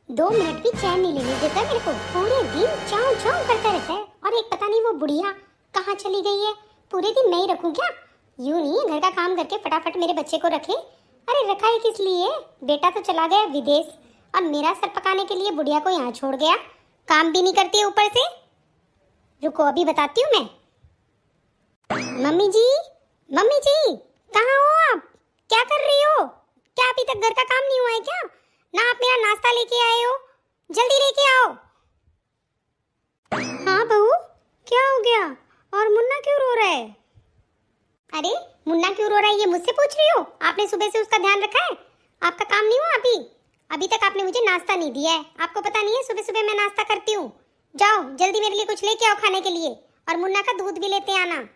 2 minute भी चैन नहीं लेने देता मेरे को। पूरे दिन चाव चाव करता रहता है। और एक पता नहीं वो बुढ़िया कहाँ चली गई है। पूरे दिन मैं ही रखूं क्या? यूं नहीं, घर का काम करके फटाफट मेरे बच्चे को रखे। अरे रखा है किस लिए? बेटा तो चला गया विदेश और मेरा सर पकाने के लिए बुढ़िया को यहाँ छोड़ गया। काम भी नहीं करती है ऊपर से। रुको अभी बताती हूँ मैं। मम्मी जी, मम्मी जी, कहाँ हो आप? क्या कर रही हो? क्या अभी तक घर का काम नहीं हुआ है क्या? ना आप मेरा नाश्ता लेके आए हो, जल्दी लेके आओ। हाँ बहू, क्या हो गया? और मुन्ना क्यों रो रहा है? अरे मुन्ना क्यों रो रहा है ये मुझसे पूछ रही हो? आपने सुबह से उसका ध्यान रखा है? आपका काम नहीं हुआ अभी? अभी तक आपने मुझे नाश्ता नहीं दिया है। आपको पता नहीं है सुबह सुबह मैं नाश्ता करती हूँ। जाओ जल्दी मेरे लिए कुछ लेके आओ खाने के लिए, और मुन्ना का दूध भी लेते आना।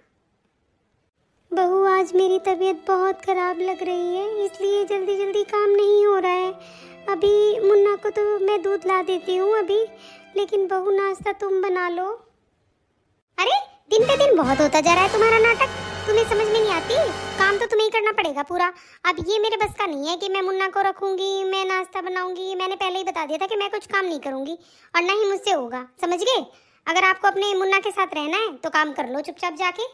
बहू आज मेरी तबीयत बहुत खराब लग रही है, इसलिए जल्दी जल्दी काम नहीं हो रहा है। अभी मुन्ना को तो मैं दूध ला देती हूँ अभी, लेकिन बहू नाश्ता तुम बना लो। अरे दिन पे दिन बहुत होता जा रहा है तुम्हारा नाटक। तुम्हें समझ में नहीं आती? काम तो तुम्हें ही करना पड़ेगा पूरा। अब ये मेरे बस का नहीं है कि मैं मुन्ना को रखूंगी, मैं नाश्ता बनाऊंगी। मैंने पहले ही बता दिया था कि मैं कुछ काम नहीं करूंगी और ना ही मुझसे होगा, समझ गए? अगर आपको अपने मुन्ना के साथ रहना है तो काम कर लो चुपचाप जाके।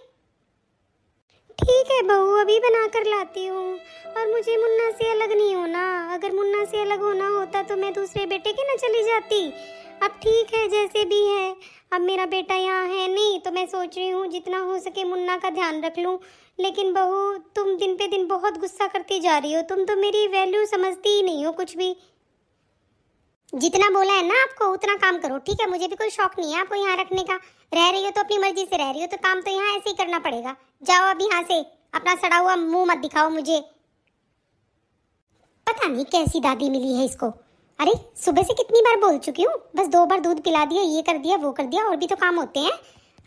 ठीक है बहू, अभी बना कर लाती हूँ। और मुझे मुन्ना से अलग नहीं होना। अगर मुन्ना से अलग होना होता तो मैं दूसरे बेटे के न चली जाती। अब ठीक है जैसे भी है। अब मेरा बेटा यहाँ है नहीं तो मैं सोच रही हूँ जितना हो सके मुन्ना का ध्यान रख लूँ। लेकिन बहू तुम दिन पे दिन बहुत गुस्सा करती जा रही हो। तुम तो मेरी वैल्यू समझती ही नहीं हो कुछ भी। जितना बोला है ना आपको उतना काम करो, ठीक है? मुझे भी कोई शौक नहीं है आपको यहाँ रखने का। रह रही हो तो अपनी मर्जी से रह रही हो, तो काम तो यहाँ ऐसे ही करना पड़ेगा। जाओ अब यहाँ से, अपना सड़ा हुआ मुंह मत दिखाओ मुझे। पता नहीं कैसी दादी मिली है इसको। अरे सुबह से कितनी बार बोल चुकी हूँ, बस 2 बार दूध पिला दिया, ये कर दिया वो कर दिया, और भी तो काम होते हैं।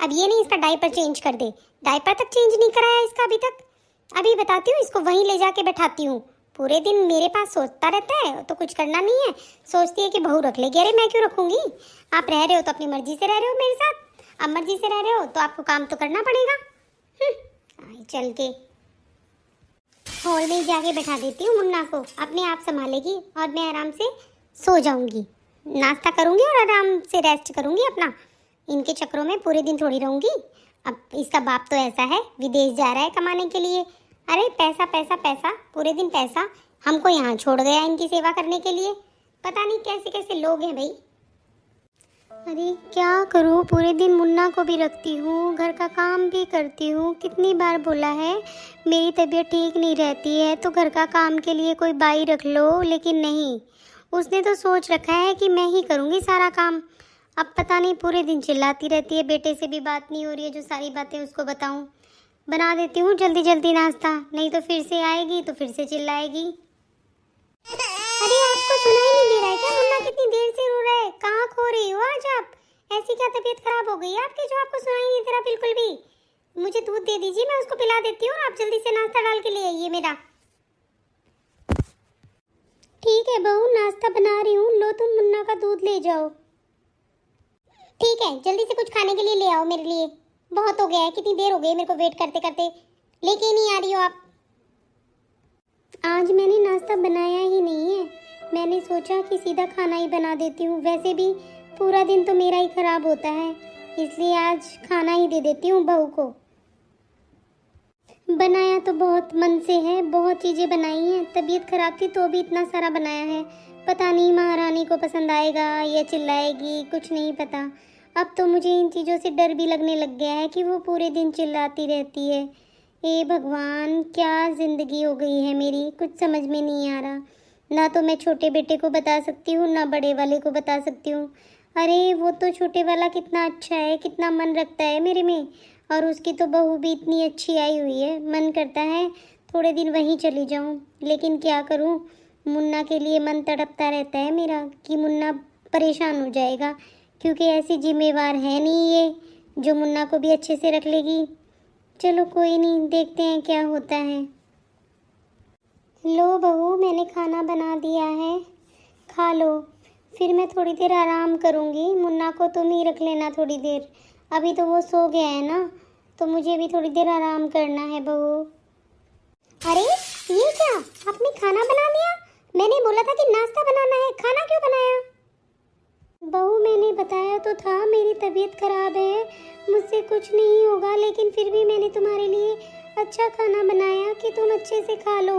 अब ये नहीं इसका डायपर चेंज कर दे। डायपर तक चेंज नहीं कराया इसका अभी तक। अभी बताती हूँ इसको, वहीं ले जाके बैठाती हूँ। पूरे दिन मेरे पास सोचता रहता है तो कुछ करना नहीं है। सोचती है कि बहू रख लेगी। अरे मैं क्यों रखूंगी? आप रह रहे हो तो अपनी मर्जी से रह रहे हो मेरे साथ। अब मर्जी से रह रहे हो तो आपको काम तो करना पड़ेगा। चल के हॉल में जाके बैठा देती हूँ मुन्ना को, अपने आप संभालेगी और मैं आराम से सो जाऊंगी। नाश्ता करूंगी और आराम से रेस्ट करूंगी अपना। इनके चक्करों में पूरे दिन थोड़ी रहूंगी। अब इसका बाप तो ऐसा है, विदेश जा रहा है कमाने के लिए। अरे पैसा पैसा पैसा, पूरे दिन पैसा। हमको यहाँ छोड़ गया इनकी सेवा करने के लिए। पता नहीं कैसे कैसे लोग हैं भाई। अरे क्या करूँ, पूरे दिन मुन्ना को भी रखती हूँ, घर का काम भी करती हूँ। कितनी बार बोला है मेरी तबीयत ठीक नहीं रहती है तो घर का काम के लिए कोई बाई रख लो, लेकिन नहीं। उसने तो सोच रखा है कि मैं ही करूँगी सारा काम। अब पता नहीं पूरे दिन चिल्लाती रहती है। बेटे से भी बात नहीं हो रही है जो सारी बातें उसको बताऊँ। बना देती हूँ जल्दी जल्दी नाश्ता, नहीं तो फिर से आएगी तो फिर से चिल्लाएगी। अरे आपको सुनाई नहीं दे रहा है क्या? मुन्ना कितनी देर से रो रहा है। कहाँ खो रही हो आज आप? ऐसी क्या तबीयत खराब हो गई है आपकी जो आपको सुनाई नहीं दे रहा बिल्कुल भी? मुझे दूध दे दीजिए, मैं उसको पिला देती हूँ। आप जल्दी से नाश्ता डाल के ले आइए मेरा। ठीक है बहू, नाश्ता बना रही हूँ। लो तुम मुन्ना का दूध ले जाओ। ठीक है, जल्दी से कुछ खाने के लिए ले आओ मेरे लिए। बहुत हो गया है, कितनी देर हो गई मेरे को वेट करते करते। लेके ही नहीं आ रही हो आप। आज मैंने नाश्ता बनाया ही नहीं है। मैंने सोचा कि सीधा खाना ही बना देती हूँ। वैसे भी पूरा दिन तो मेरा ही खराब होता है, इसलिए आज खाना ही दे देती हूँ बहू को। बनाया तो बहुत मन से है, बहुत चीज़ें बनाई हैं। तबीयत खराब थी तो भी इतना सारा बनाया है। पता नहीं महारानी को पसंद आएगा या चिल्लाएगी, कुछ नहीं पता। अब तो मुझे इन चीज़ों से डर भी लगने लग गया है कि वो पूरे दिन चिल्लाती रहती है। हे भगवान, क्या ज़िंदगी हो गई है मेरी, कुछ समझ में नहीं आ रहा। ना तो मैं छोटे बेटे को बता सकती हूँ ना बड़े वाले को बता सकती हूँ। अरे वो तो छोटे वाला कितना अच्छा है, कितना मन रखता है मेरे में, और उसकी तो बहू भी इतनी अच्छी आई हुई है। मन करता है थोड़े दिन वहीं चली जाऊँ, लेकिन क्या करूँ, मुन्ना के लिए मन तड़पता रहता है मेरा कि मुन्ना परेशान हो जाएगा, क्योंकि ऐसी जिम्मेवार है नहीं ये जो मुन्ना को भी अच्छे से रख लेगी। चलो कोई नहीं, देखते हैं क्या होता है। लो बहू, मैंने खाना बना दिया है, खा लो। फिर मैं थोड़ी देर आराम करूँगी। मुन्ना को तुम ही रख लेना थोड़ी देर। अभी तो वो सो गया है ना, तो मुझे भी थोड़ी देर आराम करना है बहू। अरे ये क्या, आपने खाना बना लिया? मैंने बोला था कि नाश्ता बनाना है, खाना क्यों बनाया? तबीयत खराब है, मुझसे कुछ नहीं होगा, लेकिन फिर भी मैंने तुम्हारे लिए अच्छा खाना बनाया कि तुम अच्छे से खा लो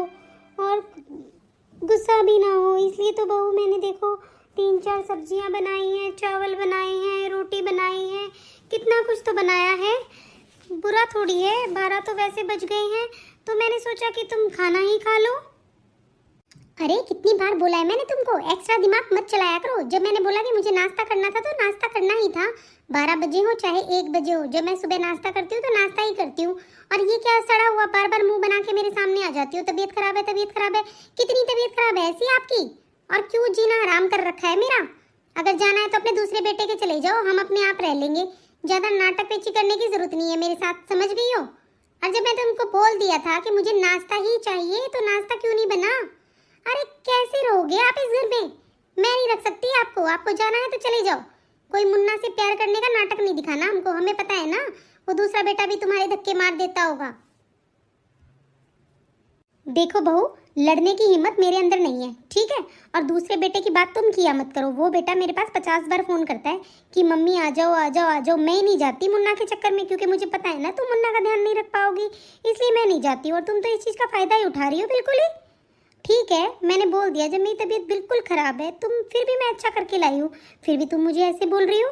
और गुस्सा भी ना हो। इसलिए तो बहू मैंने देखो 3-4 सब्जियां बनाई हैं, चावल बनाए हैं, रोटी बनाई है, कितना कुछ तो बनाया है। बुरा थोड़ी है, 12 तो वैसे बज गए हैं, तो मैंने सोचा कि तुम खाना ही खा लो। अरे कितनी बार बोला है मैंने तुमको, एक्स्ट्रा दिमाग मत चलाया करो। जब मैंने बोला कि मुझे नाश्ता करना था तो नाश्ता करना ही था, 12 बजे हो चाहे 1 बजे हो। जब मैं सुबह नाश्ता करती हूँ तो नाश्ता ही करती हूँ। और ये क्या सड़ा हुआ बार बार मुंह बना के मेरे सामने आ जाती हो, तबीयत खराब है, तबीयत खराब है। कितनी तबीयत खराब है ऐसी आपकी? और क्यों जीना हराम कर रखा है मेरा? अगर जाना है तो अपने दूसरे बेटे के चले जाओ, हम अपने आप रह लेंगे। ज्यादा नाटक पेची करने की जरूरत नहीं है मेरे साथ, समझ गई हो? और जब मैं तुमको बोल दिया था कि मुझे नाश्ता ही चाहिए तो नाश्ता क्यों नहीं बना? अरे कैसे रहोगे आप इस घर में? मैं नहीं रख सकती आपको। आपको जाना है तो चले जाओ। कोई मुन्ना से प्यार करने का नाटक नहीं दिखाना हमको, हमें पता है ना वो दूसरा बेटा भी तुम्हारे धक्के मार देता होगा। देखो बहू, लड़ने की हिम्मत मेरे अंदर नहीं है, ठीक है? और दूसरे बेटे की बात तुम किया मत करो। वो बेटा मेरे पास 50 बार फोन करता है कि मम्मी आ जाओ आ जाओ आ जाओ। मैं ही नहीं जाती मुन्ना के चक्कर में, क्योंकि मुझे पता है ना तुम मुन्ना का ध्यान नहीं रख पाओगी, इसलिए मैं नहीं जाती। और तुम तो इस चीज़ का फायदा ही उठा रही हो बिल्कुल ही। ठीक है, मैंने बोल दिया, जब मेरी तबीयत बिल्कुल खराब है तुम फिर भी मैं अच्छा करके लाई हूँ, फिर भी तुम मुझे ऐसे बोल रही हो।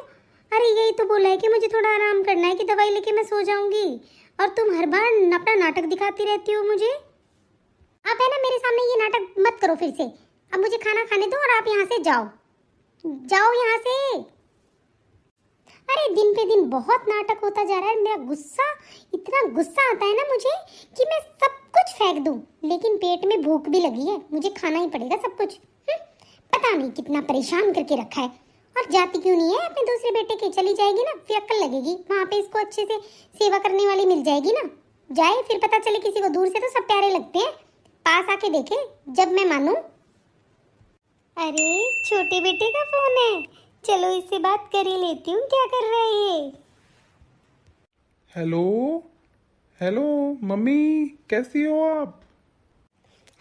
अरे यही तो बोला है कि मुझे थोड़ा आराम करना है, कि दवाई लेके मैं सो जाऊंगी, और तुम हर बार अपना नाटक दिखाती रहती हो मुझे। आप है ना मेरे सामने ये नाटक मत करो फिर से। अब मुझे खाना खाने दो और आप यहाँ से जाओ, जाओ यहाँ से। अरे दिन पे दिन बहुत नाटक होता जा रहा है। मेरा गुस्सा, इतना गुस्सा आता है ना मुझे कि मैं सब कुछ फेंक दूं, लेकिन पेट में भूख भी लगी है, मुझे खाना ही पड़ेगा सब कुछ। पता नहीं कितना परेशान करके रखा है। और जाती क्यों नहीं है अपने दूसरे बेटे के? चली जाएगी ना, फिर अक्ल लगेगी, वहाँ पे इसको अच्छे से सेवा करने वाली मिल जाएगी ना। जाए फिर पता चले किसी को। दूर से तो सब प्यारे लगते हैं, पास आके देखे जब मैं मानूं। अरे छोटे बेटे का फोन है, चलो इससे बात कर ही लेती हूँ। क्या कर रहा है ये? हेलो हेलो मम्मी, कैसी हो आप?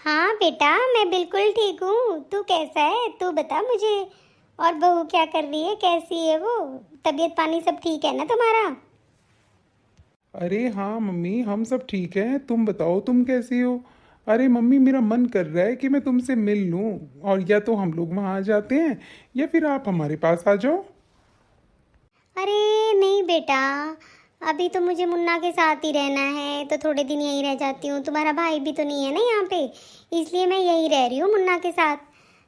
हाँ बेटा, मैं बिल्कुल ठीक हूँ। तू कैसा है तू बता मुझे। और बहू क्या कर रही है, कैसी है वो? तबीयत पानी सब ठीक है ना तुम्हारा? अरे हाँ मम्मी, हम सब ठीक हैं। तुम बताओ तुम कैसी हो? अरे मम्मी, मेरा मन कर रहा है कि मैं तुमसे मिल लूं, और या तो हम लोग वहाँ आ जाते हैं या फिर आप हमारे पास आ जाओ। अरे नहीं बेटा, अभी तो मुझे मुन्ना के साथ ही रहना है, तो थोड़े दिन यहीं रह जाती हूँ। तुम्हारा भाई भी तो नहीं है ना यहाँ पे, इसलिए मैं यहीं रह रही हूँ मुन्ना के साथ।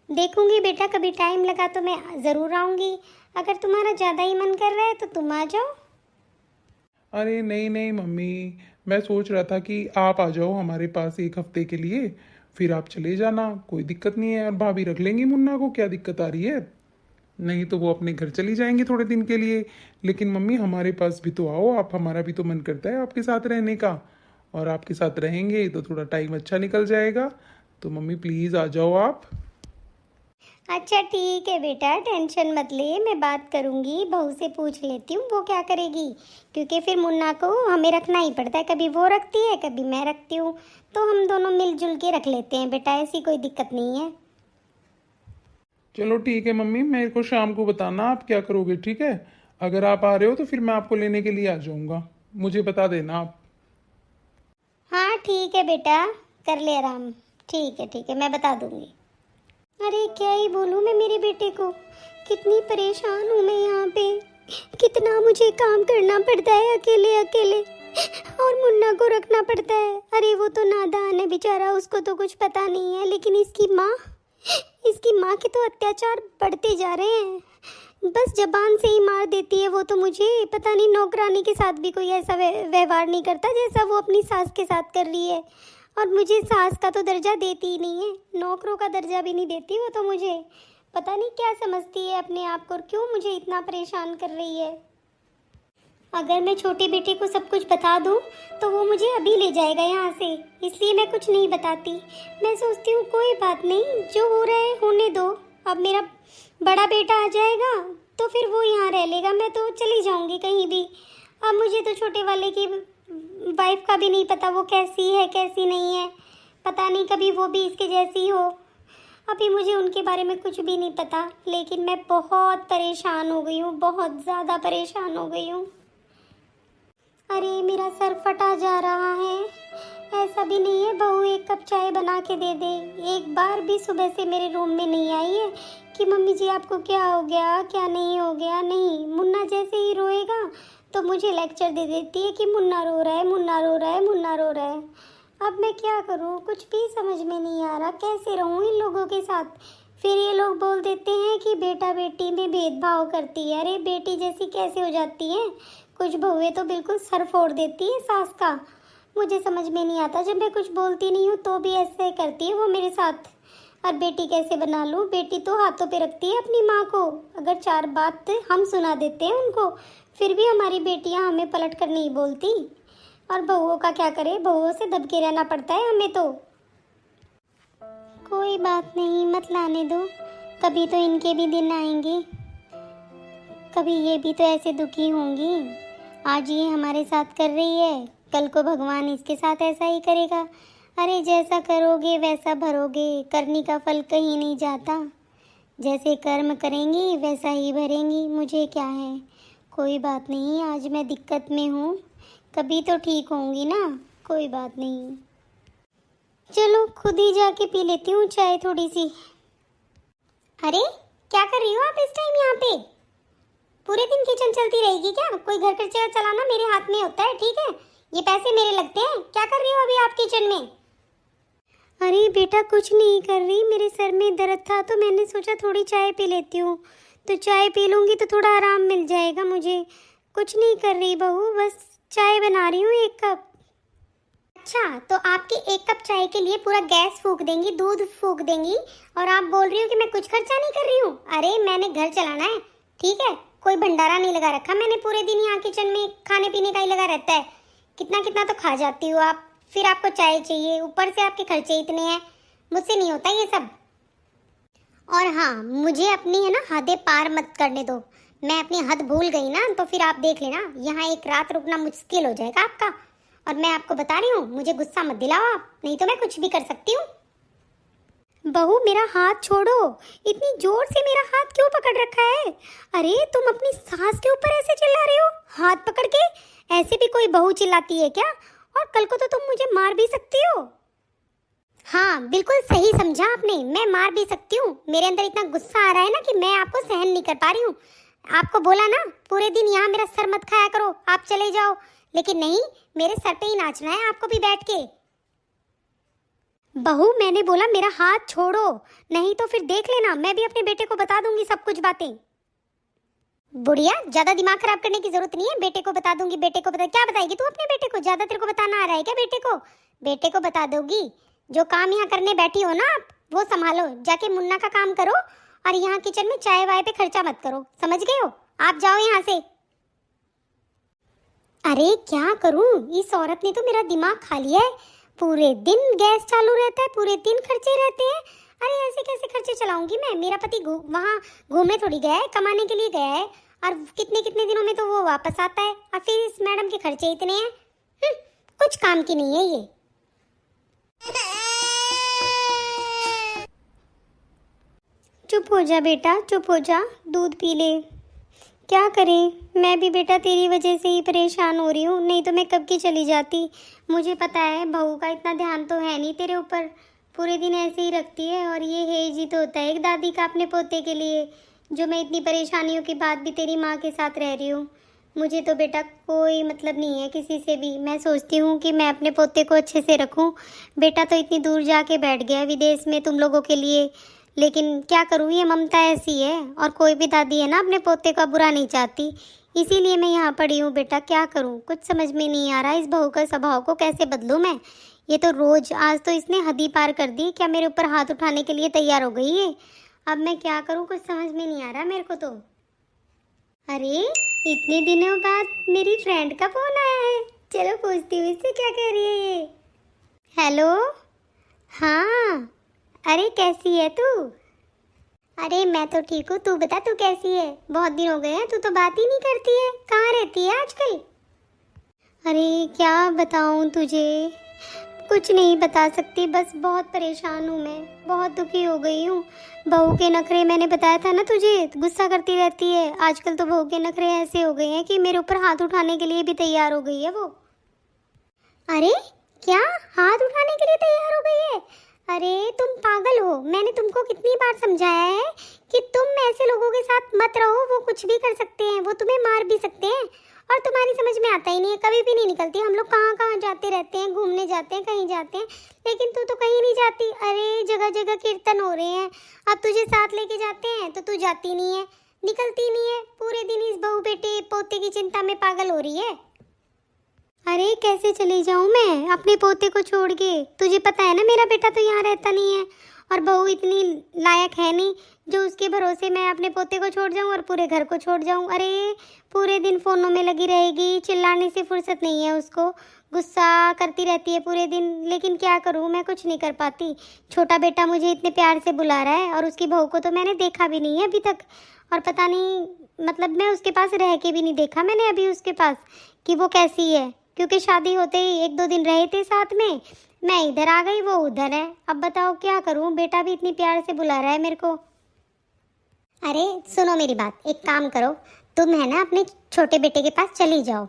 देखूंगी बेटा, कभी टाइम लगा तो मैं ज़रूर आऊँगी। अगर तुम्हारा ज़्यादा ही मन कर रहा है तो तुम आ जाओ। अरे नहीं नहीं मम्मी, मैं सोच रहा था कि आप आ जाओ हमारे पास 1 हफ्ते के लिए, फिर आप चले जाना, कोई दिक्कत नहीं है। और भाभी रख लेंगी मुन्ना को, क्या दिक्कत आ रही है? नहीं तो वो अपने घर चली जाएंगी थोड़े दिन के लिए। लेकिन मम्मी हमारे पास भी तो आओ आप, हमारा भी तो मन करता है आपके साथ रहने का, और आपके साथ रहेंगे तो थोड़ा टाइम अच्छा निकल जाएगा। तो मम्मी प्लीज़ आ जाओ आप। अच्छा ठीक है बेटा, टेंशन मत ले, मैं बात करूंगी, बहू से पूछ लेती हूँ वो क्या करेगी। क्योंकि फिर मुन्ना को हमें रखना ही पड़ता है, कभी वो रखती है कभी मैं रखती हूँ, तो हम दोनों मिलजुल के रख लेते हैं बेटा, ऐसी कोई दिक्कत नहीं है। चलो ठीक है मम्मी, मेरे को शाम को बताना आप क्या करोगे, ठीक है? अगर आप आ रहे हो तो फिर मैं आपको लेने के लिए आ जाऊंगा, मुझे बता देना आप। हाँ ठीक है बेटा, कर ले आराम। ठीक है, मैं बता दूंगी। अरे क्या ही बोलूँ मैं मेरे बेटे को, कितनी परेशान हूँ मैं यहाँ पे। कितना मुझे काम करना पड़ता है अकेले अकेले, और मुन्ना को रखना पड़ता है। अरे वो तो नादान है बेचारा, उसको तो कुछ पता नहीं है, लेकिन इसकी माँ के तो अत्याचार बढ़ते जा रहे हैं। बस जबान से ही मार देती है वो तो मुझे। पता नहीं नौकरानी के साथ भी कोई ऐसा व्यवहार नहीं करता जैसा वो अपनी सास के साथ कर रही है। और मुझे सास का तो दर्जा देती ही नहीं है, नौकरों का दर्जा भी नहीं देती वो तो मुझे। पता नहीं क्या समझती है अपने आप को, और क्यों मुझे इतना परेशान कर रही है। अगर मैं छोटे बेटे को सब कुछ बता दूं तो वो मुझे अभी ले जाएगा यहाँ से, इसलिए मैं कुछ नहीं बताती। मैं सोचती हूँ कोई बात नहीं, जो हो रहा है होने दो। अब मेरा बड़ा बेटा आ जाएगा तो फिर वो यहाँ रह लेगा, मैं तो चली जाऊँगी कहीं भी। अब मुझे तो छोटे वाले की वाइफ का भी नहीं पता, वो कैसी है कैसी नहीं है। पता नहीं कभी वो भी इसके जैसी हो। अभी मुझे उनके बारे में कुछ भी नहीं पता, लेकिन मैं बहुत परेशान हो गई हूँ, बहुत ज़्यादा परेशान हो गई हूँ। अरे मेरा सर फटा जा रहा है। ऐसा भी नहीं है बहू एक कप चाय बना के दे दे। एक बार भी सुबह से मेरे रूम में नहीं आई है कि मम्मी जी आपको क्या हो गया, क्या नहीं हो गया। नहीं, मुन्ना जैसे ही रोएगा तो मुझे लेक्चर दे देती है कि मुन्ना रो रहा है, मुन्ना रो रहा है, मुन्ना रो रहा है। अब मैं क्या करूँ, कुछ भी समझ में नहीं आ रहा, कैसे रहूँ इन लोगों के साथ। फिर ये लोग बोल देते हैं कि बेटा बेटी में भेदभाव करती है। अरे बेटी जैसी कैसे हो जाती है, कुछ बहुएं तो बिल्कुल सर फोड़ देती है सास का। मुझे समझ में नहीं आता, जब मैं कुछ बोलती नहीं हूँ तो भी ऐसे करती है वो मेरे साथ। और बेटी कैसे बना लूँ, बेटी तो हाथों पे रखती है अपनी माँ को। अगर 4 बात हम सुना देते हैं उनको, फिर भी हमारी बेटियाँ हमें पलट कर नहीं बोलती। और बहुओं का क्या करे, बहुओं से दब के रहना पड़ता है हमें तो। कोई बात नहीं, मत लाने दो, कभी तो इनके भी दिन आएंगे, कभी ये भी तो ऐसे दुखी होंगी। आज ये हमारे साथ कर रही है, कल को भगवान इसके साथ ऐसा ही करेगा। अरे जैसा करोगे वैसा भरोगे, करनी का फल कहीं नहीं जाता। जैसे कर्म करेंगी वैसा ही भरेंगी, मुझे क्या है। कोई बात नहीं, आज मैं दिक्कत में हूँ, कभी तो ठीक होंगी ना, कोई बात नहीं। चलो खुद ही जाके पी लेती हूँ चाय थोड़ी सी। अरे क्या कर रही हो आप इस टाइम यहाँ पे? पूरे दिन किचन चलती रहेगी क्या? कोई घर खर्चा चलाना मेरे हाथ में होता है, ठीक है? ये पैसे मेरे लगते हैं। क्या कर रही हो अभी आप किचन में? अरे बेटा कुछ नहीं कर रही, मेरे सर में दर्द था तो मैंने सोचा थोड़ी चाय पी लेती हूँ। तो चाय पी लूँगी तो थोड़ा आराम मिल जाएगा मुझे। कुछ नहीं कर रही बहू, बस चाय बना रही हूँ 1 कप। अच्छा, तो आपके 1 कप चाय के लिए पूरा गैस फूंक देंगी, दूध फूंक देंगी, और आप बोल रही हो कि मैं कुछ खर्चा नहीं कर रही हूँ? अरे मैंने घर चलाना है, ठीक है? कोई भंडारा नहीं लगा रखा मैंने, पूरे दिन यहाँ किचन में खाने पीने का ही लगा रहता है। कितना कितना तो खा जाती हो आप, फिर आपको चाय चाहिए, ऊपर से आपके खर्चे इतने हैं। मुझसे नहीं होता ये सब। और हाँ, मुझे अपनी है ना हदें पार मत करने दो। मैं अपनी हद भूल गई ना तो फिर आप देख लेना, यहाँ 1 रात रुकना मुश्किल हो जाएगा आपका। और मैं आपको बता रही हूँ, मुझे गुस्सा मत दिलाओ आप, नहीं तो मैं कुछ भी कर सकती हूँ। बहू मेरा हाथ छोड़ो, इतनी जोर से मेरा हाथ क्यों पकड़ रखा है? अरे तुम अपनी सास के ऊपर ऐसे चिल्ला रहे हो हाथ पकड़ के? ऐसे भी कोई बहू चिल्लाती है क्या? और कल को तो तुम मुझे मार भी सकती हो। हाँ बिल्कुल सही समझा आपने, मैं मार भी सकती हूँ। मेरे अंदर इतना गुस्सा आ रहा है ना कि मैं आपको सहन नहीं कर पा रही हूँ। आपको बोला ना पूरे दिन यहाँ मेरा सर मत खाया करो, आप चले जाओ, लेकिन नहीं, मेरे सर पे ही नाचना है आपको भी बैठ के। बहू मैंने बोला मेरा हाथ छोड़ो, नहीं तो फिर देख लेना, मैं भी अपने बेटे को बता दूंगी सब कुछ बातें। बुढ़िया ज्यादा दिमाग खराब करने की जरूरत नहीं है, बेटे को बता दूंगी। बेटे को बता, क्या बताएगी तू अपने बेटे को? ज्यादा तेरे को बताना आ रहा है क्या बेटे को? बेटे को बता दोगी। जो काम यहाँ करने बैठी हो ना आप, वो संभालो, जाके मुन्ना का काम करो, और यहाँ किचन में चाय वाय पे खर्चा मत करो, समझ गए हो? आप जाओ यहाँ से। अरे क्या करूं, इस औरत ने तो मेरा दिमाग खा लिया है। पूरे दिन गैस चालू रहता है, पूरे दिन खर्चे रहते हैं। अरे ऐसे कैसे खर्चे चलाऊंगी मैं? मेरा पति वहाँ घूमने थोड़ी गया है, कमाने के लिए गया है, और कितने कितने दिनों में तो वो वापस आता है, और फिर इस मैडम के खर्चे इतने हैं। कुछ काम की नहीं है ये। चुप हो जा बेटा, चुप हो जा, दूध पी ले। क्या करें, मैं भी बेटा तेरी वजह से ही परेशान हो रही हूँ, नहीं तो मैं कब की चली जाती। मुझे पता है बहू का इतना ध्यान तो है नहीं तेरे ऊपर, पूरे दिन ऐसे ही रखती है, और ये हेज ही तो होता है एक दादी का अपने पोते के लिए, जो मैं इतनी परेशानियों के बाद भी तेरी माँ के साथ रह रही हूँ। मुझे तो बेटा कोई मतलब नहीं है किसी से भी। मैं सोचती हूँ कि मैं अपने पोते को अच्छे से रखूँ। बेटा तो इतनी दूर जाके बैठ गया विदेश में तुम लोगों के लिए, लेकिन क्या करूँ, ये ममता ऐसी है, और कोई भी दादी है ना अपने पोते का बुरा नहीं चाहती, इसीलिए मैं यहाँ पड़ी हूँ। बेटा क्या करूँ, कुछ समझ में नहीं आ रहा, इस बहू का स्वभाव को कैसे बदलूँ मैं। ये तो रोज, आज तो इसने हद ही पार कर दी, क्या मेरे ऊपर हाथ उठाने के लिए तैयार हो गई है। अब मैं क्या करूँ, कुछ समझ में नहीं आ रहा मेरे को तो। अरे इतने दिनों बाद मेरी फ्रेंड का फोन आया है, चलो पूछती हूँ इससे क्या कह रही है ये। हेलो, हाँ, अरे कैसी है तू? अरे मैं तो ठीक हूँ, तू बता तू कैसी है? बहुत दिन हो गए हैं, तू तो बात ही नहीं करती है, कहाँ रहती है आजकल? अरे क्या बताऊँ तुझे, कुछ नहीं बता सकती, बस बहुत परेशान हूँ, मैं बहुत दुखी हो गई हूँ। बहू के नखरे, मैंने बताया था ना तुझे, गुस्सा करती रहती है। आजकल तो बहू के नखरे ऐसे हो गए हैं कि मेरे ऊपर हाथ उठाने के लिए भी तैयार हो गई है वो। अरे क्या, हाथ उठाने के लिए तैयार हो गई है? अरे तुम पागल हो, मैंने तुमको कितनी बार समझाया है कि तुम ऐसे लोगों के साथ मत रहो, वो कुछ भी कर सकते हैं, वो तुम्हें मार भी सकते हैं। और तुम्हारी समझ में आता ही नहीं है, कभी भी नहीं निकलती। हम लोग कहाँ कहाँ जाते रहते हैं, घूमने जाते हैं, कहीं जाते हैं, लेकिन तू तो कहीं नहीं जाती। अरे जगह जगह कीर्तन हो रहे हैं, अब तुझे साथ लेके जाते हैं तो तू जाती नहीं है, निकलती नहीं है, पूरे दिन इस बहू बेटे पोते की चिंता में पागल हो रही है। अरे कैसे चली जाऊं मैं अपने पोते को छोड़ के? तुझे पता है ना मेरा बेटा तो यहाँ रहता नहीं है, और बहू इतनी लायक है नहीं जो उसके भरोसे मैं अपने पोते को छोड़ जाऊं और पूरे घर को छोड़ जाऊं। अरे पूरे दिन फ़ोनों में लगी रहेगी, चिल्लाने से फुर्सत नहीं है उसको, गुस्सा करती रहती है पूरे दिन। लेकिन क्या करूं, मैं कुछ नहीं कर पाती। छोटा बेटा मुझे इतने प्यार से बुला रहा है और उसकी बहू को तो मैंने देखा भी नहीं है अभी तक, और पता नहीं, मतलब मैं उसके पास रह के भी नहीं देखा मैंने अभी उसके पास कि वो कैसी है, क्योंकि शादी होते ही 1-2 दिन रहे थे साथ में, मैं इधर आ गई, वो उधर है। अब बताओ क्या करूं, बेटा भी इतनी प्यार से बुला रहा है मेरे को। अरे सुनो मेरी बात, एक काम करो, तुम है ना अपने छोटे बेटे के पास चली जाओ,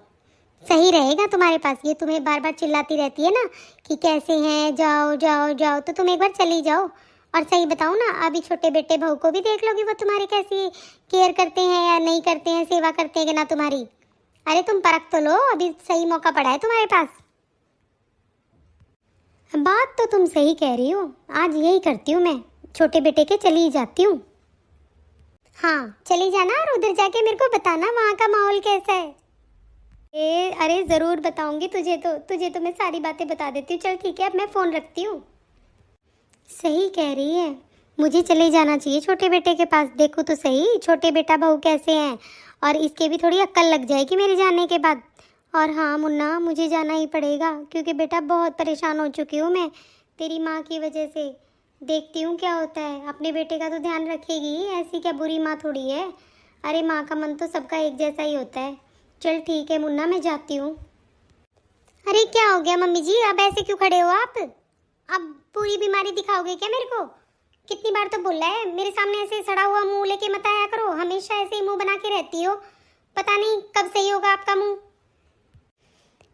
सही रहेगा तुम्हारे पास। ये तुम्हें बार बार चिल्लाती रहती है ना कि कैसे हैं, जाओ जाओ जाओ, तो तुम एक बार चली जाओ। और सही बताओ ना, अभी छोटे बेटे बहू को भी देख लोगी, वो तुम्हारी कैसी केयर करते हैं या नहीं करते हैं, सेवा करते हैं कि ना तुम्हारी। अरे तुम परख तो लो, अभी सही मौका पड़ा है तुम्हारे पास। बात तो तुम सही कह रही हो, आज यही करती हूँ मैं, छोटे बेटे के चली जाती हूँ। हाँ चली जाना, और उधर जाके मेरे को बताना वहाँ का माहौल कैसा है। अरे ज़रूर बताऊंगी तुझे तो मैं सारी बातें बता देती हूँ। चल ठीक है, अब मैं फ़ोन रखती हूँ। सही कह रही है, मुझे चले जाना चाहिए छोटे बेटे के पास। देखो तो सही छोटे बेटा बहू कैसे हैं, और इसके भी थोड़ी अक्ल लग जाएगी मेरे जाने के बाद। और हाँ मुन्ना, मुझे जाना ही पड़ेगा, क्योंकि बेटा बहुत परेशान हो चुकी हूँ मैं तेरी माँ की वजह से। देखती हूँ क्या होता है, अपने बेटे का तो ध्यान रखेगी, ऐसी क्या बुरी माँ थोड़ी है। अरे माँ का मन तो सबका एक जैसा ही होता है। चल ठीक है मुन्ना, मैं जाती हूँ। अरे क्या हो गया मम्मी जी, अब ऐसे क्यों खड़े हो आप? अब पूरी बीमारी दिखाओगे क्या मेरे को? कितनी बार तो बोला है मेरे सामने ऐसे सड़ा हुआ मुंह लेके मत आया करो, हमेशा ऐसे ही मुंह बना के रहती हो, पता नहीं कब सही होगा आपका मुंह।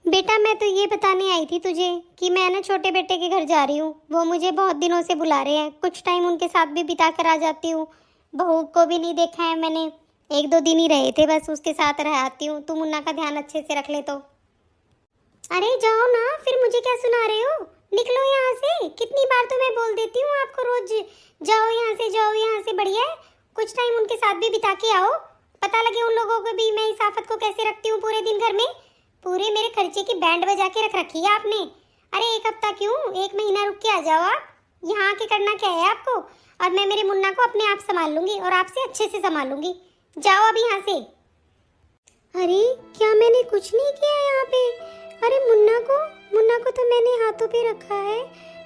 बेटा मैं तो ये बताने आई थी तुझे कि मैं ना छोटे बेटे के घर जा रही हूँ, वो मुझे बहुत दिनों से बुला रहे हैं, कुछ टाइम उनके साथ भी बिता कर आ जाती हूँ। बहू को भी नहीं देखा है मैंने, 1-2 दिन ही रहे थे बस, उसके साथ रह आती हूँ। तू मुन्ना का ध्यान अच्छे से रख ले तो। अरे जाओ ना, फिर मुझे क्या सुना रहे हो? निकलो यहाँ से, कितनी बार तो मैं बोल देती हूँ आपको रोज, जाओ यहाँ से, जाओ यहाँ से। बढ़िया है, कुछ टाइम उनके साथ भी बिता के आओ, पता लगे उन लोगों को भी मैं इस आफत को कैसे रखती हूँ पूरे दिन घर में। पूरे मेरे खर्चे की बैंड बजा के रख रखी है आपने। अरे 1 हफ्ता क्यों, 1 महीना रुक के आ जाओ आप। यहाँ आके करना क्या है आपको? और मैं मेरे मुन्ना को अपने आप संभाल लूंगी, और आपसे अच्छे से संभालूंगी। जाओ अभी यहाँ से। अरे क्या मैंने कुछ नहीं किया यहाँ पे? अरे मुन्ना को तो मैंने हाथों पे रखा है,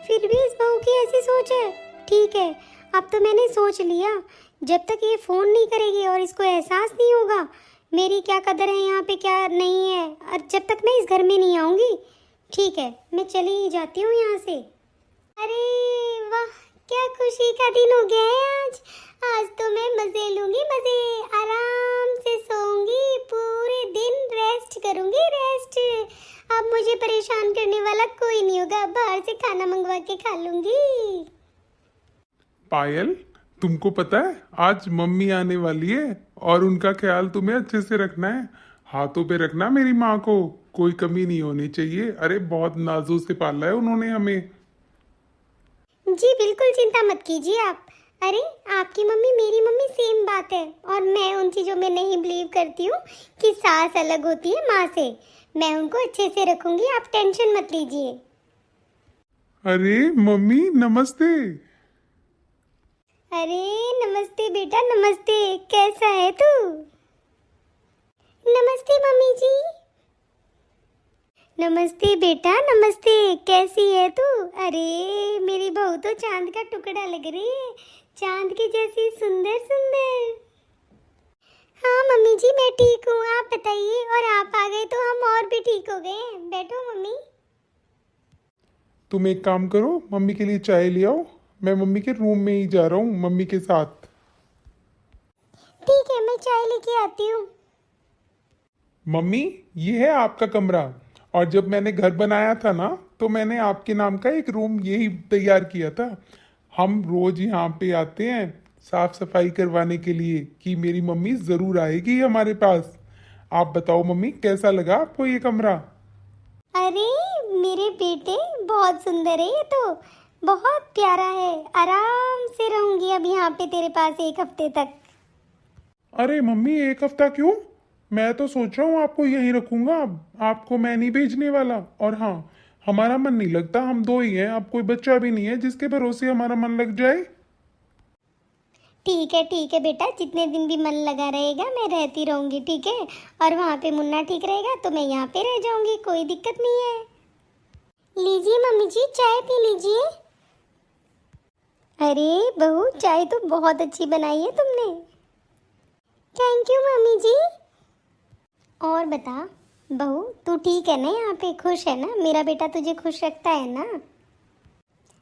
फिर भी इस बहू की ऐसी सोच है। ठीक है, अब तो मैंने सोच लिया, जब तक ये फ़ोन नहीं करेगी और इसको एहसास नहीं होगा मेरी क्या कदर है यहाँ पे क्या नहीं है, और जब तक मैं इस घर में नहीं आऊँगी, ठीक है मैं चली ही जाती हूँ यहाँ से। अरे वाह, क्या खुशी का दिन हो गया है आज। आज तो मैं मज़े लूँगी, मज़े, आराम से सोऊंगी, पूरे दिन रेस्ट करूँगी, रेस्ट। अब मुझे परेशान करने वाला कोई नहीं होगा, बाहर से खाना मंगवा के खा लूँगी। पायल, तुमको पता है आज मम्मी आने वाली है, और उनका ख्याल तुम्हें अच्छे से रखना है। हाथों पे रखना मेरी माँ को, कोई कमी नहीं होनी चाहिए। अरे बहुत नाजुक से पाला है उन्होंने हमें। जी बिल्कुल चिंता मत कीजिए आप। अरे आपकी मम्मी मेरी मम्मी सेम बात है, और मैं उन चीज़ों में नहीं बिलीव करती हूँ कि सास अलग होती है माँ से। मैं उनको अच्छे से रखूंगी, आप टेंशन मत लीजिए। अरे मम्मी नमस्ते। अरे नमस्ते बेटा, नमस्ते, कैसा है तू? नमस्ते मम्मी जी। नमस्ते बेटा, नमस्ते, कैसी है तू? अरे मेरी बहू तो चांद का टुकड़ा लग रही है, चांद की जैसी सुंदर सुंदर। हाँ मम्मी जी मैं ठीक हूँ, आप बताइए। और आप आ गए तो हम और भी ठीक हो गए। बैठो मम्मी। तुम एक काम करो, मम्मी के लिए चाय ले आओ। मैं मम्मी के रूम में ही जा रहा हूँ मम्मी के साथ। ठीक है, मैं चाय लेके आती हूँ। मम्मी, ये है आपका कमरा। और जब मैंने घर बनाया था ना, तो मैंने आपके नाम का एक रूम यही तैयार किया था। हम रोज यहाँ पे आते हैं साफ सफाई करवाने के लिए कि मेरी मम्मी जरूर आएगी हमारे पास। आप बताओ मम्मी, कैसा लगा आपको ये कमरा? अरे मेरे बेटे, बहुत सुंदर है ये तो, बहुत प्यारा है। आराम से रहूंगी अब यहाँ पे तेरे पास 1 हफ्ते तक। अरे मम्मी, 1 हफ्ता क्यों? मैं तो सोच रहा हूँ आपको यहीं रखूंगा। अब आपको मैं नहीं भेजने वाला। और हाँ, हमारा मन नहीं लगता, हम दो ही हैं, अब कोई बच्चा भी नहीं है जिसके भरोसे हमारा मन लग जाए। ठीक है बेटा, जितने दिन भी मन लगा रहेगा मैं रहती रहूंगी, ठीक है। और वहाँ पे मुन्ना ठीक रहेगा तो मैं यहाँ पे रह जाऊंगी, कोई दिक्कत नहीं है। लीजिए मम्मी जी, चाय पी लीजिए। अरे बहू, चाय तो बहुत अच्छी बनाई है तुमने। थैंक यू मम्मी जी। और बता बहू, तू ठीक है ना? यहाँ पे खुश है ना? मेरा बेटा तुझे खुश रखता है ना?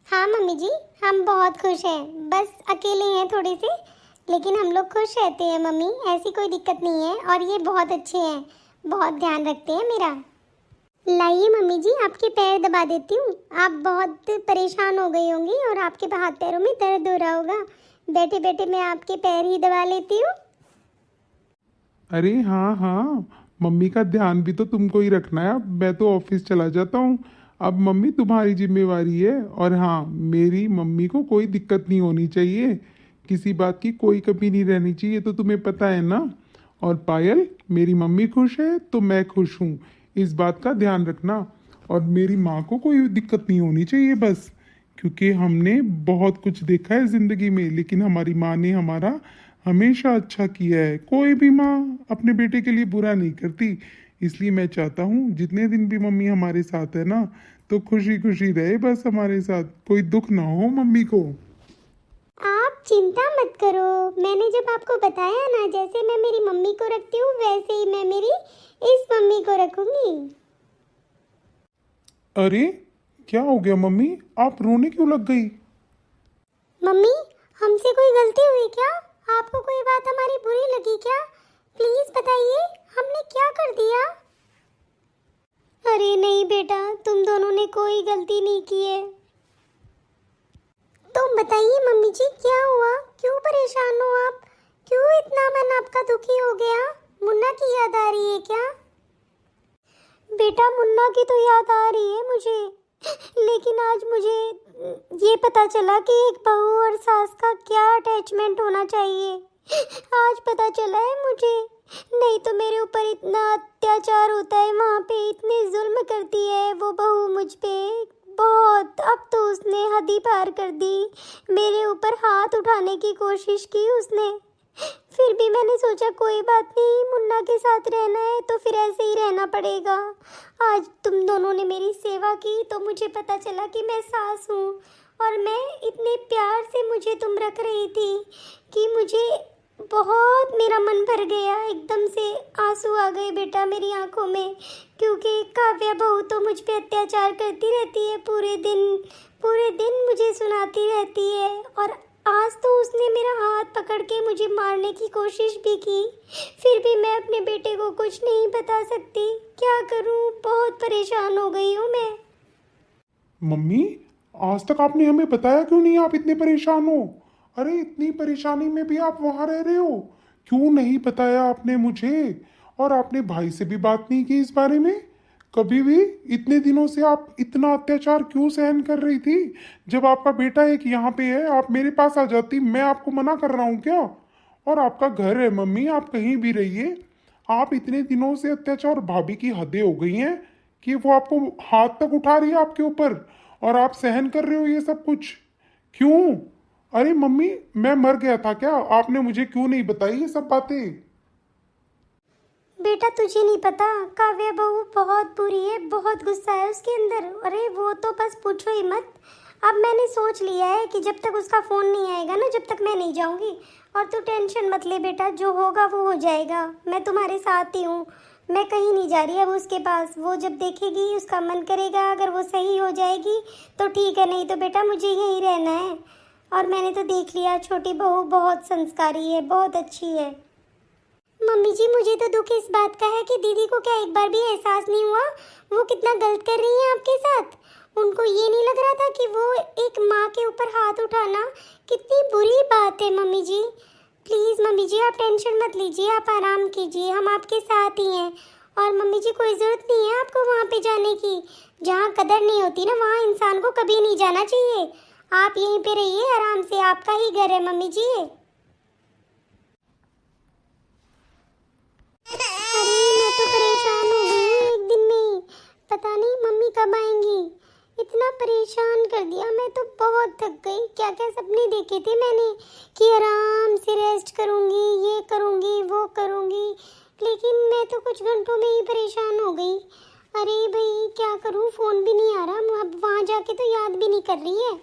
हाँ मम्मी जी, हम बहुत खुश हैं। बस अकेले हैं थोड़े से, लेकिन हम लोग खुश रहते हैं मम्मी, ऐसी कोई दिक्कत नहीं है। और ये बहुत अच्छे हैं, बहुत ध्यान रखते हैं मेरा। लाइए मम्मी जी, आपके पैर दबा देती हूँ। आप बहुत परेशान हो गई होंगी और आपके हाथ पैरों में दर्द हो रहा होगा। बैठे बैठे मैं आपके पैर ही दबा लेती हूँ। अरे हाँ हाँ, मम्मी का ध्यान भी तो तुमको ही रखना है। अब मैं तो ऑफिस चला जाता हूँ, अब मम्मी तुम्हारी जिम्मेवारी है। और हाँ, मेरी मम्मी को कोई दिक्कत नहीं होनी चाहिए, किसी बात की कोई कमी नहीं रहनी चाहिए, तो तुम्हें पता है ना। और पायल, मेरी मम्मी खुश है तो मैं खुश हूँ, इस बात का ध्यान रखना। और मेरी माँ को कोई दिक्कत नहीं होनी चाहिए बस, क्योंकि हमने बहुत कुछ देखा है ज़िंदगी में, लेकिन हमारी माँ ने हमारा हमेशा अच्छा किया है। कोई भी माँ अपने बेटे के लिए बुरा नहीं करती। इसलिए मैं चाहता हूँ जितने दिन भी मम्मी हमारे साथ है ना, तो खुशी खुशी रहे बस हमारे साथ, कोई दुख ना हो मम्मी को। आप चिंता मत करो, मैंने जब आपको बताया ना, जैसे मैं मेरी मम्मी को रखती हूँ वैसे ही मैं मेरी इस मम्मी को रखूंगी। अरे क्या हो गया मम्मी, आप रोने क्यों लग गई? मम्मी, हमसे कोई गलती हुई क्या? आपको कोई बात हमारी बुरी लगी क्या? प्लीज बताइए, हमने क्या कर दिया? अरे नहीं बेटा, तुम दोनों ने कोई गलती नहीं की है। तुम बताइए मम्मी जी, क्या हुआ? क्यों परेशान हो आप? क्यों इतना मन आपका दुखी हो गया? मुन्ना की याद आ रही है क्या? बेटा, मुन्ना की तो याद आ रही है मुझे, लेकिन आज मुझे ये पता चला कि एक बहू और सास का क्या अटैचमेंट होना चाहिए। आज पता चला है मुझे, नहीं तो मेरे ऊपर इतना अत्याचार होता है, वहाँ पे इतने जुल्म करती है वो बहू मुझ पे बहुत। अब तो उसने हद ही पार कर दी, मेरे ऊपर हाथ उठाने की कोशिश की उसने। फिर भी मैंने सोचा कोई बात नहीं, मुन्ना के साथ रहना है तो फिर ऐसे ही रहना पड़ेगा। आज तुम दोनों ने मेरी सेवा की तो मुझे पता चला कि मैं सास हूँ, और मैं इतने प्यार से मुझे तुम रख रही थी कि मुझे बहुत, मेरा मन भर गया, एकदम से आंसू आ गए बेटा मेरी आंखों में। क्योंकि काव्या बहू तो मुझ पे अत्याचार करती रहती है, पूरे दिन मुझे सुनाती रहती है। और आज तो उसने मेरा हाथ पकड़ के मुझे मारने की कोशिश भी की, फिर भी मैं अपने बेटे को कुछ नहीं बता सकती। क्या करूं, बहुत परेशान हो गई हूं मैं। मम्मी, आज तक आपने हमें बताया क्यों नहीं आप इतने परेशान हो? अरे इतनी परेशानी में भी आप वहां रह रहे हो, क्यों नहीं बताया आपने मुझे? और आपने भाई से भी बात नहीं की इस बारे में कभी भी? इतने दिनों से आप इतना अत्याचार क्यों सहन कर रही थी? जब आपका बेटा एक यहाँ पे है, आप मेरे पास आ जाती। मैं आपको मना कर रहा हूँ क्या? और आपका घर है मम्मी, आप कहीं भी रहिए। आप इतने दिनों से अत्याचार, और भाभी की हदें हो गई हैं कि वो आपको हाथ तक उठा रही है आपके ऊपर, और आप सहन कर रहे हो ये सब कुछ क्यों? अरे मम्मी, मैं मर गया था क्या? आपने मुझे क्यों नहीं बताई ये सब बातें? बेटा तुझे नहीं पता, काव्या बहू बहुत बुरी है, बहुत गुस्सा है उसके अंदर। अरे वो तो बस पूछो ही मत। अब मैंने सोच लिया है कि जब तक उसका फ़ोन नहीं आएगा ना, जब तक मैं नहीं जाऊंगी। और तू टेंशन मत ले बेटा, जो होगा वो हो जाएगा, मैं तुम्हारे साथ ही हूँ। मैं कहीं नहीं जा रही अब उसके पास। वो जब देखेगी उसका मन करेगा, अगर वो सही हो जाएगी तो ठीक है, नहीं तो बेटा मुझे यहीं रहना है। और मैंने तो देख लिया छोटी बहू बहुत संस्कारी है, बहुत अच्छी है। मम्मी जी मुझे तो दुख इस बात का है कि दीदी को क्या एक बार भी एहसास नहीं हुआ वो कितना गलत कर रही हैं आपके साथ। उनको ये नहीं लग रहा था कि वो एक माँ के ऊपर हाथ उठाना कितनी बुरी बात है। मम्मी जी प्लीज़ मम्मी जी आप टेंशन मत लीजिए, आप आराम कीजिए, हम आपके साथ ही हैं। और मम्मी जी कोई ज़रूरत नहीं है आपको वहाँ पे जाने की। जहाँ कदर नहीं होती ना वहाँ इंसान को कभी नहीं जाना चाहिए। आप यहीं पे रहिए आराम से, आपका ही घर है मम्मी जी। अरे मैं तो परेशान हो गई एक दिन में ही, पता नहीं मम्मी कब आएंगी। इतना परेशान कर दिया, मैं तो बहुत थक गई। क्या क्या सपने देखे थे मैंने कि आराम से रेस्ट करूंगी, ये करूंगी, वो करूंगी, लेकिन मैं तो कुछ घंटों में ही परेशान हो गई। अरे भाई क्या करूं, फ़ोन भी नहीं आ रहा, अब वहाँ जाके तो याद भी नहीं कर रही है।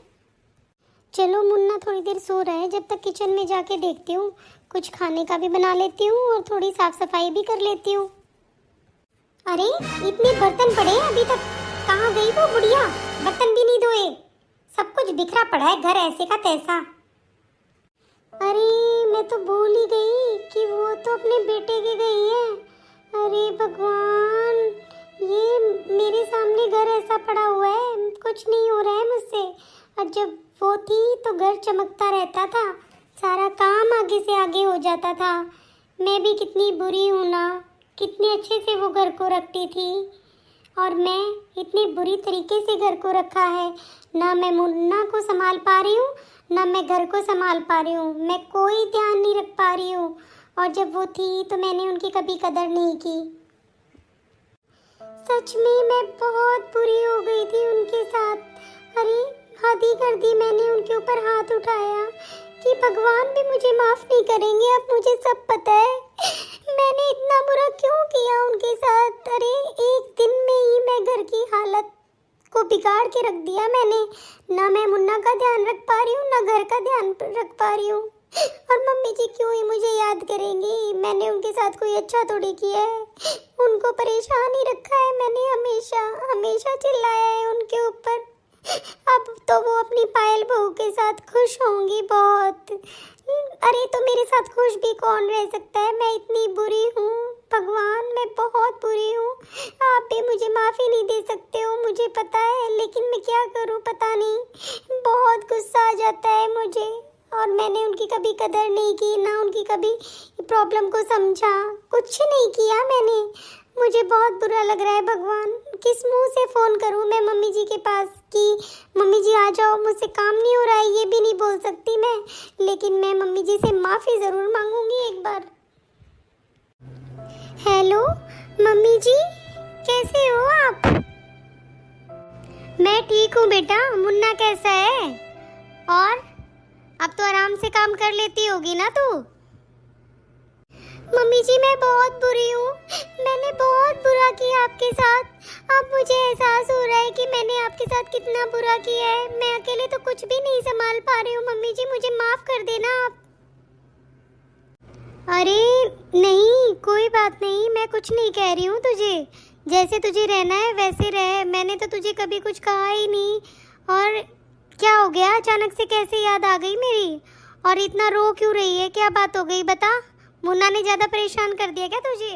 चलो मुन्ना थोड़ी देर सो रहा है, जब तक किचन में जाके देखती हूँ, कुछ खाने का भी बना लेती हूँ और थोड़ी साफ सफाई भी कर लेती हूँ। अरे इतने बर्तन पड़े हैं अभी तक, कहाँ गई वो बुढ़िया? बर्तन भी नहीं धोए, सब कुछ बिखरा पड़ा है घर ऐसे का तैसा। अरे मैं तो भूल ही गई कि वो तो अपने बेटे के गई है। अरे भगवान, ये मेरे सामने घर ऐसा पड़ा हुआ है, कुछ नहीं हो रहा है मुझसे। और जब वो थी तो घर चमकता रहता था, सारा काम आगे से आगे हो जाता था। मैं भी कितनी बुरी हूँ ना, कितने अच्छे से वो घर को रखती थी और मैं इतनी बुरी तरीके से घर को रखा है। ना मैं मुन्ना को संभाल पा रही हूँ, ना मैं घर को संभाल पा रही हूँ, मैं कोई ध्यान नहीं रख पा रही हूँ। और जब वो थी तो मैंने उनकी कभी कदर नहीं की। सच में मैं बहुत बुरी हो गई थी उनके साथ। अरे हद ही कर दी मैंने, उनके ऊपर हाथ उठाया कि भगवान भी मुझे माफ़ नहीं करेंगे। अब मुझे सब पता है मैंने इतना बुरा क्यों किया उनके साथ। अरे एक दिन में ही मैं घर की हालत को बिगाड़ के रख दिया मैंने। ना मैं मुन्ना का ध्यान रख पा रही हूँ, ना घर का ध्यान रख पा रही हूँ। और मम्मी जी क्यों ही मुझे याद करेंगी, मैंने उनके साथ कोई अच्छा थोड़ी किया है। उनको परेशान ही रखा है मैंने, हमेशा हमेशा चिल्लाया है उनके ऊपर। अब तो वो अपनी पायल बहू के साथ खुश होंगी बहुत। अरे तो मेरे साथ खुश भी कौन रह सकता है, मैं इतनी बुरी हूँ भगवान, मैं बहुत बुरी हूँ। आप भी मुझे माफ़ी नहीं दे सकते हो मुझे पता है, लेकिन मैं क्या करूँ पता नहीं, बहुत गुस्सा आ जाता है मुझे। और मैंने उनकी कभी कदर नहीं की, ना उनकी कभी प्रॉब्लम को समझा, कुछ नहीं किया मैंने। मुझे बहुत बुरा लग रहा है भगवान, किस मुंह से फ़ोन करूं मैं मम्मी जी के पास कि मम्मी जी आ जाओ, मुझसे काम नहीं हो रहा है, ये भी नहीं बोल सकती मैं। लेकिन मैं मम्मी जी से माफ़ी ज़रूर मांगूंगी एक बार। हेलो मम्मी जी, कैसे हो आप? मैं ठीक हूँ बेटा, मुन्ना कैसा है? और अब तो आराम से काम कर लेती होगी ना तू? मम्मी जी मैं बहुत बुरी हूँ, मैंने बहुत बुरा किया आपके साथ। अब मुझे एहसास हो रहा है कि मैंने आपके साथ कितना बुरा किया है। मैं अकेले तो कुछ भी नहीं संभाल पा रही हूँ मम्मी जी, मुझे माफ़ कर देना आप। अरे नहीं कोई बात नहीं, मैं कुछ नहीं कह रही हूँ तुझे, जैसे तुझे रहना है वैसे रह, मैंने तो तुझे कभी कुछ कहा ही नहीं। और क्या हो गया अचानक से, कैसे याद आ गई मेरी? और इतना रो क्यों रही है, क्या बात हो गई बता? मुन्ना ने ज़्यादा परेशान कर दिया क्या तुझे?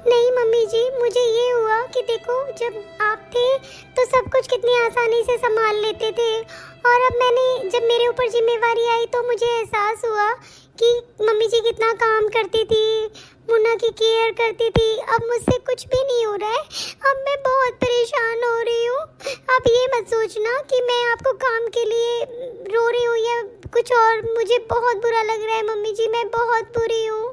नहीं मम्मी जी, मुझे ये हुआ कि देखो जब आप थे तो सब कुछ कितनी आसानी से संभाल लेते थे, और अब जब मेरे ऊपर जिम्मेवारी आई तो मुझे एहसास हुआ कि मम्मी जी कितना काम करती थी, मुन्ना की केयर करती थी। अब मुझसे कुछ भी नहीं हो रहा है, अब मैं बहुत परेशान हो रही हूँ। आप ये मत सोचना कि मैं आपको काम के लिए रो रही हूँ या कुछ और, मुझे बहुत बुरा लग रहा है मम्मी जी, मैं बहुत बुरी हूँ।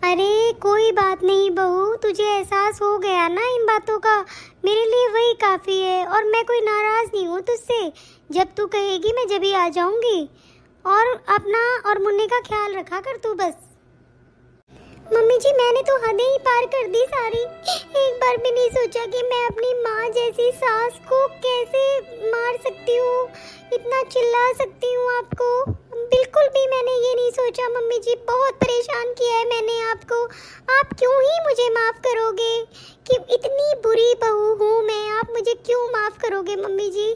अरे कोई बात नहीं बहू, तुझे एहसास हो गया ना इन बातों का, मेरे लिए वही काफ़ी है। और मैं कोई नाराज़ नहीं हूँ तुझसे, जब तू कहेगी मैं जब ही आ जाऊँगी। और अपना और मुन्ने का ख्याल रखा कर तू बस। मम्मी जी मैंने तो हदें ही पार कर दी सारी, एक बार भी नहीं सोचा कि मैं अपनी माँ जैसी सास को कैसे मार सकती हूँ, इतना चिल्ला सकती हूँ आपको, बिल्कुल बिल्कुल भी मैंने ये नहीं सोचा मम्मी जी, बहुत परेशान किया है मैंने आपको। आप क्यों ही मुझे माफ़ करोगे कि इतनी बुरी बहू हूँ मैं, आप मुझे क्यों माफ़ करोगे मम्मी जी?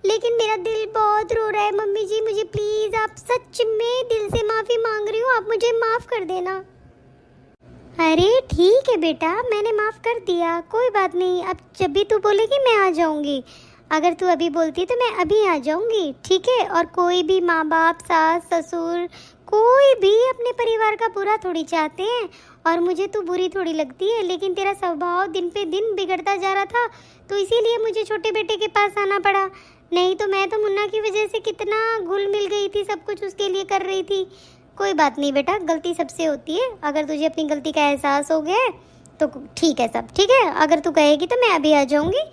लेकिन मेरा दिल बहुत रो रहा है मम्मी जी, मुझे प्लीज़, आप सच में दिल से माफ़ी मांग रही हूँ, आप मुझे माफ़ कर देना। अरे ठीक है बेटा, मैंने माफ़ कर दिया, कोई बात नहीं। अब जब भी तू बोलेगी मैं आ जाऊँगी। अगर तू अभी बोलती तो मैं अभी आ जाऊँगी, ठीक है? और कोई भी माँ बाप, सास ससुर, कोई भी अपने परिवार का बुरा थोड़ी चाहते हैं। और मुझे तू बुरी थोड़ी लगती है, लेकिन तेरा स्वभाव दिन पे दिन बिगड़ता जा रहा था, तो इसीलिए मुझे छोटे बेटे के पास आना पड़ा। नहीं तो मैं तो मुन्ना की वजह से कितना घुल मिल गई थी, सब कुछ उसके लिए कर रही थी। कोई बात नहीं बेटा, गलती सबसे होती है। अगर तुझे अपनी गलती का एहसास हो गया है तो ठीक है, सब ठीक है। अगर तू कहेगी तो मैं अभी आ जाऊँगी।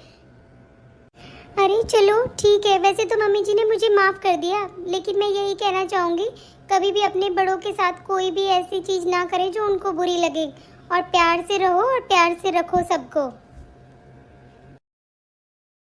अरे चलो ठीक है, वैसे तो मम्मी जी ने मुझे माफ़ कर दिया, लेकिन मैं यही कहना चाहूँगी, कभी भी अपने बड़ों के साथ कोई भी ऐसी चीज़ ना करे जो उनको बुरी लगे, और प्यार से रहो और प्यार से रखो सबको।